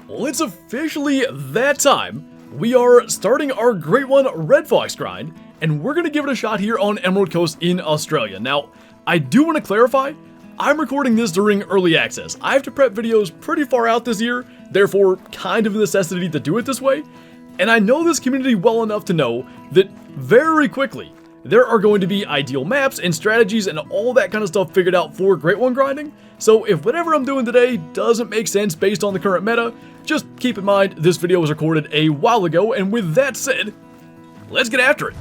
Well, it's officially that time. We are starting our Great One Red Fox grind, and we're going to give it a shot here on Emerald Coast in Australia. Now, I do want to clarify, I'm recording this during early access. I have to prep videos pretty far out this year, therefore kind of a necessity to do it this way. And I know this community well enough to know that very quickly, there are going to be ideal maps and strategies and all that kind of stuff figured out for Great One grinding. So if whatever I'm doing today doesn't make sense based on the current meta, just keep in mind this video was recorded a while ago, and with that said, let's get after it.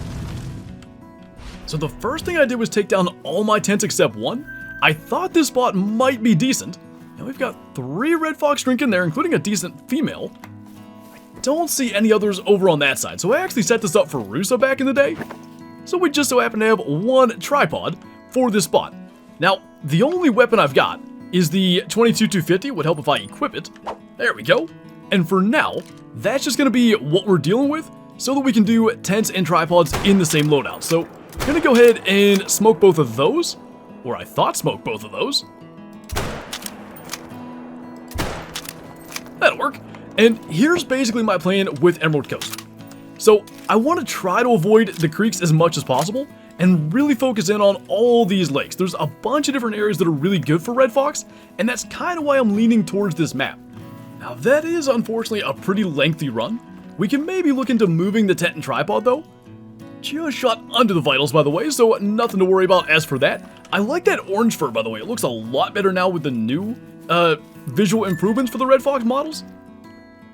So the first thing I did was take down all my tents except one. I thought this spot might be decent. Now we've got 3 red fox drinking there, including a decent female. I don't see any others over on that side, so I actually set this up for Rusa back in the day. So we just so happen to have 1 tripod for this spot. Now, the only weapon I've got is the 22-250, would help if I equip it. There we go. And for now, that's just going to be what we're dealing with so that we can do tents and tripods in the same loadout. So, I'm going to go ahead and smoke both of those, or I thought smoke both of those. That'll work. And here's basically my plan with Emerald Coast. So, I want to try to avoid the creeks as much as possible and really focus in on all these lakes. There's a bunch of different areas that are really good for red fox, and that's kind of why I'm leaning towards this map. Now that is unfortunately a pretty lengthy run. We can maybe look into moving the tent and tripod though. Just shot under the vitals, by the way, so nothing to worry about as for that. I like that orange fur, by the way. It looks a lot better now with the new visual improvements for the red fox models.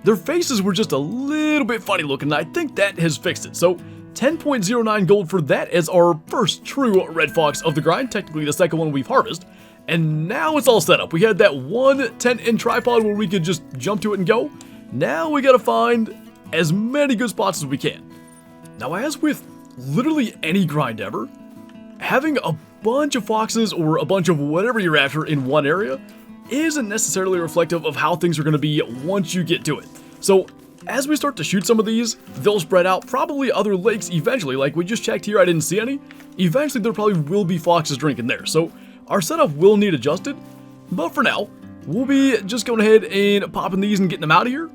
Their faces were just a little bit funny looking, and I think that has fixed it. So 10.09 gold for that as our first true red fox of the grind, technically the second one we've harvested. And now it's all set up. We had that one tent and tripod where we could just jump to it and go. Now we gotta find as many good spots as we can. Now, as with literally any grind ever, having a bunch of foxes or a bunch of whatever you're after in one area isn't necessarily reflective of how things are gonna be once you get to it. So, as we start to shoot some of these, they'll spread out, probably other lakes eventually. Like we just checked here, I didn't see any. Eventually there probably will be foxes drinking there, so our setup will need adjusted. But for now, we'll be just going ahead and popping these and getting them out of here.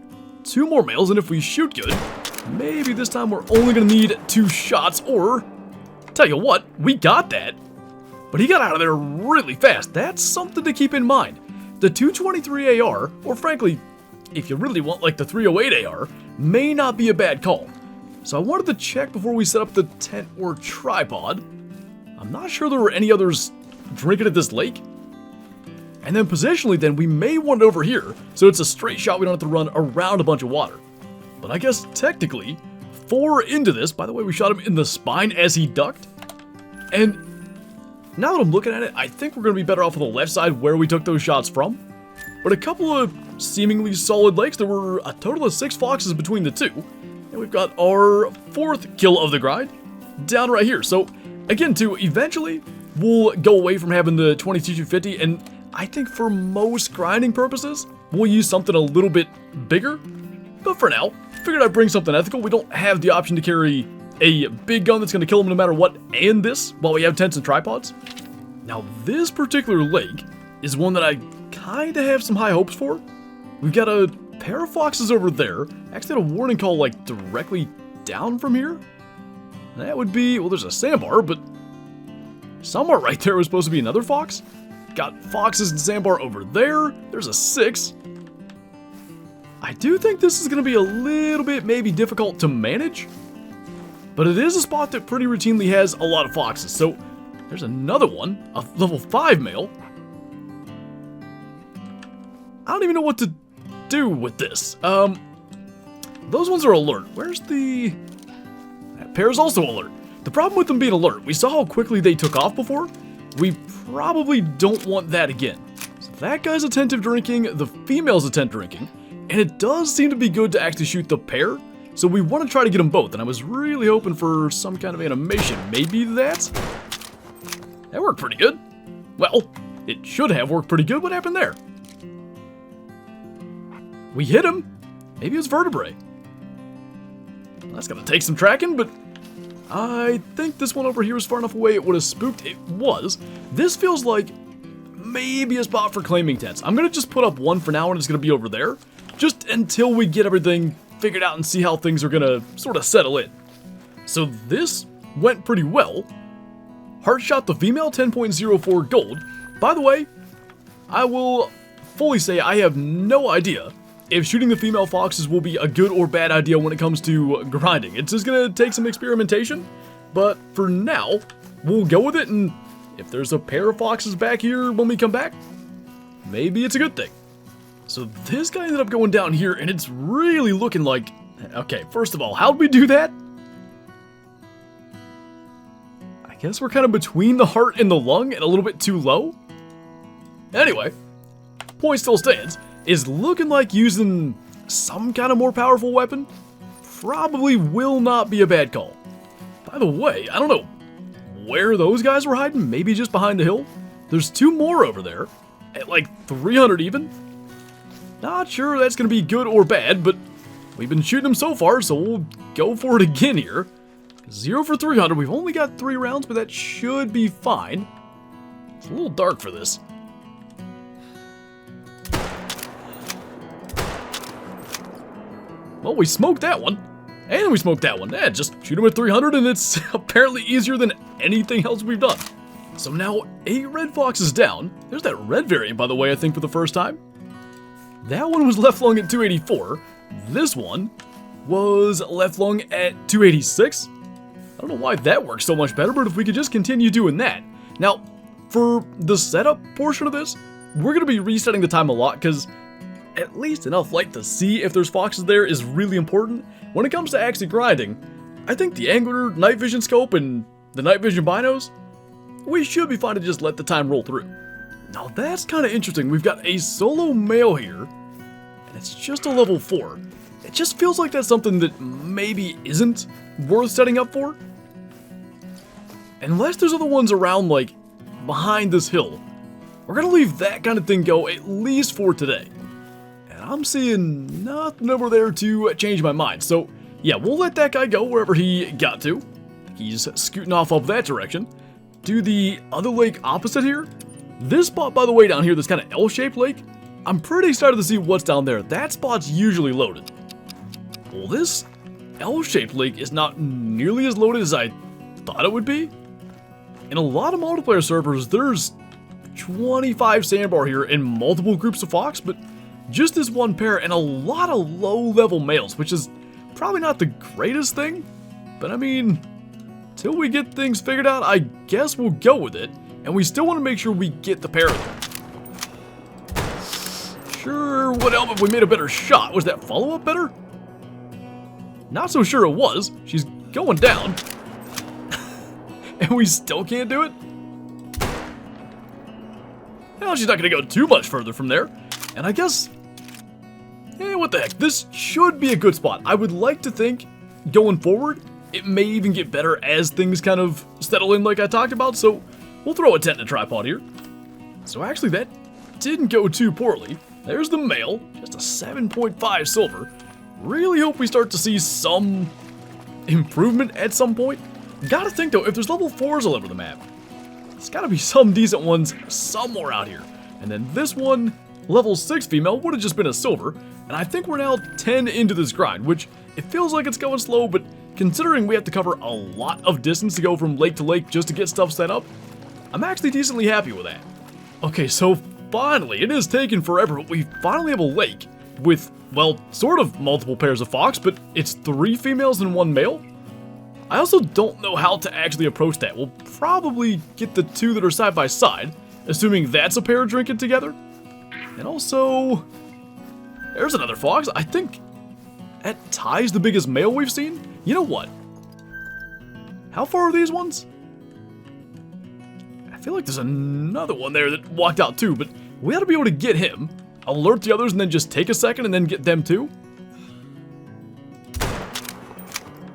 2 more males, and if we shoot good, maybe this time we're only going to need 2 shots, or tell you what, we got that. But he got out of there really fast. That's something to keep in mind. The 223 AR, or frankly, if you really want like the 308 AR, may not be a bad call. So I wanted to check before we set up the tent or tripod. I'm not sure there were any others drinking at this lake. And then positionally then, we may want it over here, so it's a straight shot, we don't have to run around a bunch of water. But I guess technically, 4 into this, by the way, we shot him in the spine as he ducked. And now that I'm looking at it, I think we're going to be better off on the left side where we took those shots from. But a couple of seemingly solid lakes. There were a total of 6 foxes between the 2. And we've got our 4th kill of the grind down right here. So again, too, eventually we'll go away from having the 22-250, and I think for most grinding purposes, we'll use something a little bit bigger. But for now, figured I'd bring something ethical. We don't have the option to carry a big gun that's going to kill them no matter what, and this, while we have tents and tripods. Now, this particular lake is one that I kind of have some high hopes for. We've got a pair of foxes over there. Actually had a warning call like directly down from here. That would be, well, there's a sandbar, but somewhere right there was supposed to be another fox. Got foxes and sandbar over there. There's a 6. I do think this is going to be a little bit maybe difficult to manage, but it is a spot that pretty routinely has a lot of foxes. So there's another one, a level 5 male. I don't even know what to do with this. Those ones are alert. Where's the... That pair's also alert. The problem with them being alert, we saw how quickly they took off before. We probably don't want that again. So that guy's attentive drinking, the female's attentive drinking, and it does seem to be good to actually shoot the pair. So we want to try to get them both, and I was really hoping for some kind of animation. Maybe that worked pretty good. Well, it should have worked pretty good. What happened there? We hit him. Maybe it was vertebrae. That's gonna take some tracking, but I think this one over here is far enough away it would have spooked. It was. This feels like maybe a spot for claiming tents. I'm gonna just put up one for now, and it's gonna be over there. just until we get everything figured out and see how things are gonna sort of settle in. So this went pretty well. Heart shot the female, 10.04 gold. By the way, I will fully say I have no idea if shooting the female foxes will be a good or bad idea when it comes to grinding. It's just gonna take some experimentation, but for now, we'll go with it, and if there's a pair of foxes back here when we come back, maybe it's a good thing. So this guy ended up going down here, and it's really looking like... Okay, first of all, how'd we do that? I guess we're kind of between the heart and the lung and a little bit too low. Anyway, point still stands. Is looking like using some kind of more powerful weapon probably will not be a bad call. By the way, I don't know where those guys were hiding, maybe just behind the hill. There's two more over there, at like 300 even. Not sure that's going to be good or bad, but we've been shooting them so far, so we'll go for it again here. 0 for 300, we've only got 3 rounds, but that should be fine. It's a little dark for this. Well, we smoked that one, and we smoked that one. Yeah, just shoot them at 300, and it's apparently easier than anything else we've done. So now 8 red foxes down. There's that red variant, by the way, I think for the first time. That one was left lung at 284. This one was left lung at 286. I don't know why that works so much better, but if we could just continue doing that. Now, for the setup portion of this, we're going to be resetting the time a lot, because at least enough light to see if there's foxes there is really important. When it comes to actually grinding, I think the angular night vision scope and the night vision binos, we should be fine to just let the time roll through. Now that's kind of interesting. We've got a solo male here, and it's just a level 4. It just feels like that's something that maybe isn't worth setting up for. Unless there's other ones around, like, behind this hill. We're gonna leave that kind of thing go at least for today. I'm seeing nothing over there to change my mind. So, yeah, we'll let that guy go wherever he got to. He's scooting off up that direction. To the other lake opposite here. This spot, by the way, down here, this kind of L-shaped lake, I'm pretty excited to see what's down there. That spot's usually loaded. Well, this L-shaped lake is not nearly as loaded as I thought it would be. In a lot of multiplayer servers, there's 25 sandbar here in multiple groups of fox, but just this one pair and a lot of low-level males, which is probably not the greatest thing, but I mean, till we get things figured out, I guess we'll go with it, and we still want to make sure we get the pair of them. Sure, what else if we made a better shot? Was that follow-up better? Not so sure it was. She's going down, and we still can't do it? Well, she's not going to go too much further from there, and I guess... what the heck, this should be a good spot. I would like to think, going forward, it may even get better as things kind of settle in like I talked about, so we'll throw a tent and a tripod here. So actually that didn't go too poorly. There's the male, just a 7.5 silver. Really hope we start to see some improvement at some point. Gotta think though, if there's level 4s all over the map, there's gotta be some decent ones somewhere out here. And then this one, level 6 female, would have just been a silver. And I think we're now 10 into this grind, which it feels like it's going slow, but considering we have to cover a lot of distance to go from lake to lake just to get stuff set up, I'm actually decently happy with that. Okay, so finally, it has taken forever, but we finally have a lake with, well, sort of multiple pairs of fox, but it's 3 females and 1 male. I also don't know how to actually approach that. We'll probably get the 2 that are side by side, assuming that's a pair drinking together. And also, there's another fox. I think at ties the biggest male we've seen. You know what? How far are these ones? I feel like there's another one there that walked out too, but we ought to be able to get him, alert the others, and then just take a second and then get them too.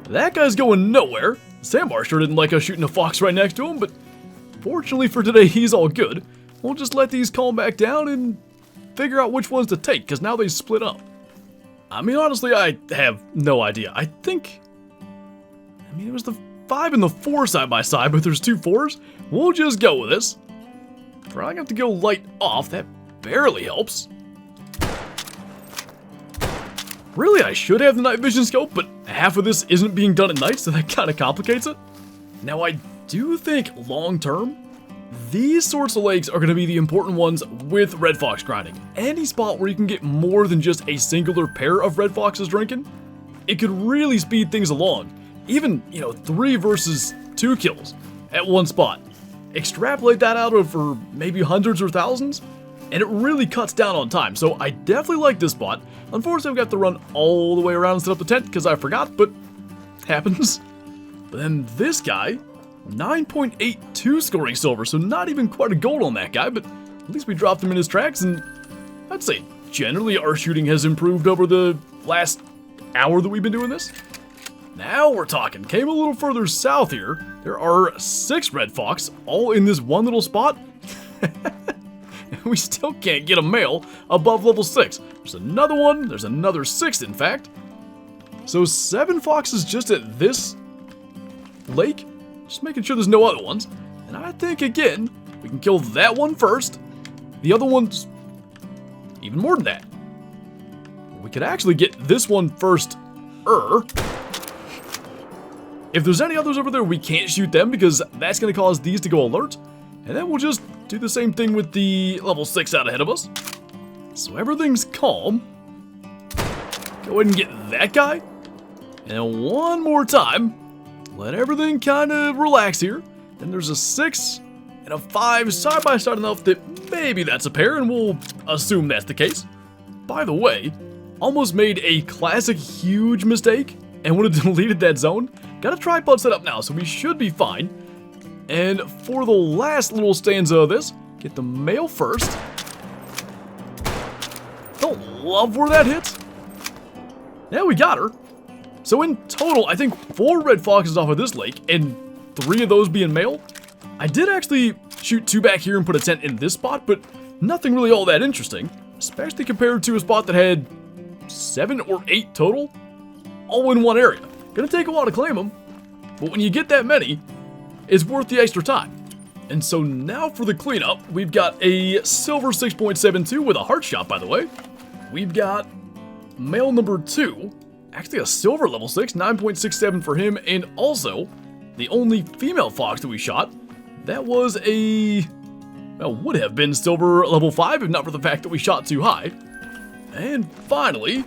That guy's going nowhere. Sandbar sure didn't like us shooting a fox right next to him, but fortunately for today, he's all good. We'll just let these calm back down and figure out which ones to take, because now they split up. I mean, honestly, I have no idea. I think... it was the 5 and the 4 side by side, but there's 2 4s. We'll just go with this. Probably have to go light off. That barely helps. Really, I should have the night vision scope, but half of this isn't being done at night, so that kind of complicates it. Now, I do think long-term, these sorts of lakes are going to be the important ones with red fox grinding. Any spot where you can get more than just a singular pair of red foxes drinking, it could really speed things along. Even, 3 versus 2 kills at one spot. Extrapolate that out over maybe hundreds or thousands, and it really cuts down on time. So I definitely like this spot. Unfortunately, I've got to run all the way around and set up the tent because I forgot, but happens. But then this guy, 9.82 scoring silver, so not even quite a gold on that guy, but at least we dropped him in his tracks, and I'd say generally our shooting has improved over the last hour that we've been doing this. Now we're talking. Came a little further south here. There are 6 red fox, all in this one little spot. And we still can't get a male above level 6. There's another one. There's another 6, in fact. So 7 foxes just at this lake. Just making sure there's no other ones. And I think, again, we can kill that one first. The other one's even more than that. We could actually get this one first. If there's any others over there, we can't shoot them because that's going to cause these to go alert. And then we'll just do the same thing with the level 6 out ahead of us. So everything's calm. Go ahead and get that guy. And one more time. Let everything kind of relax here. Then there's a 6 and a 5 side by side enough that maybe that's a pair, and we'll assume that's the case. By the way, almost made a classic huge mistake and would have deleted that zone. Got a tripod set up now, so we should be fine. And for the last little stanza of this, get the male first. Don't love where that hits. Yeah, we got her. So in total, I think 4 red foxes off of this lake, and 3 of those being male. I did actually shoot 2 back here and put a tent in this spot, but nothing really all that interesting, especially compared to a spot that had 7 or 8 total, all in one area. Gonna take a while to claim them, but when you get that many, it's worth the extra time. And so now for the cleanup, we've got a silver 6.72 with a heart shot, by the way. We've got male number 2, actually a silver level 6, 9.67 for him, and also the only female fox that we shot, that was a, well, would have been silver level 5 if not for the fact that we shot too high. And finally,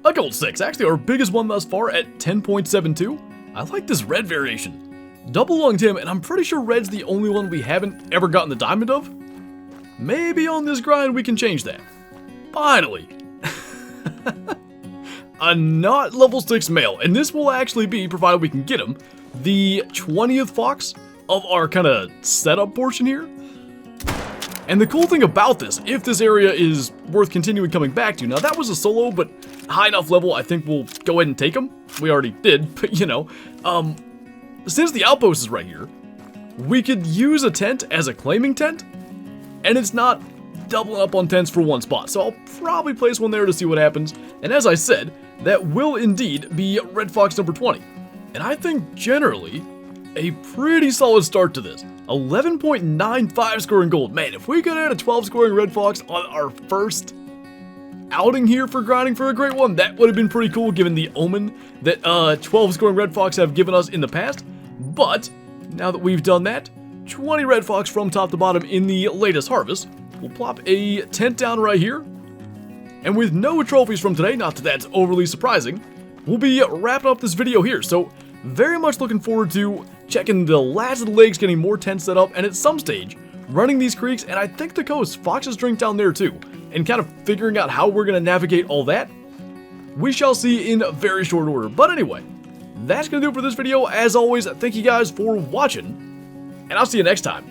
a gold 6, actually our biggest one thus far at 10.72. I like this red variation. Double lunged him, and I'm pretty sure red's the only one we haven't ever gotten the diamond of. Maybe on this grind we can change that. Finally. A not level 6 male, and this will actually be, provided we can get him, the 20th fox of our kind of setup portion here. And the cool thing about this, if this area is worth continuing coming back to, now that was a solo, but high enough level, I think we'll go ahead and take him. We already did, but since the outpost is right here, we could use a tent as a claiming tent, and it's not doubling up on tents for one spot, so I'll probably place one there to see what happens. And as I said, that will indeed be red fox number 20. And I think generally, a pretty solid start to this. 11.95 scoring gold. Man, if we could add a 12 scoring red fox on our first outing here for grinding for a great one, that would have been pretty cool given the omen that 12 scoring red fox have given us in the past. But now that we've done that, 20 red fox from top to bottom in the latest harvest. We'll plop a tent down right here. And with no trophies from today, not that that's overly surprising, we'll be wrapping up this video here. So very much looking forward to checking the last of the lakes, getting more tents set up, and at some stage, running these creeks, and I think the coast, foxes drink down there too, and kind of figuring out how we're going to navigate all that. We shall see in very short order. But anyway, that's going to do it for this video. As always, thank you guys for watching, and I'll see you next time.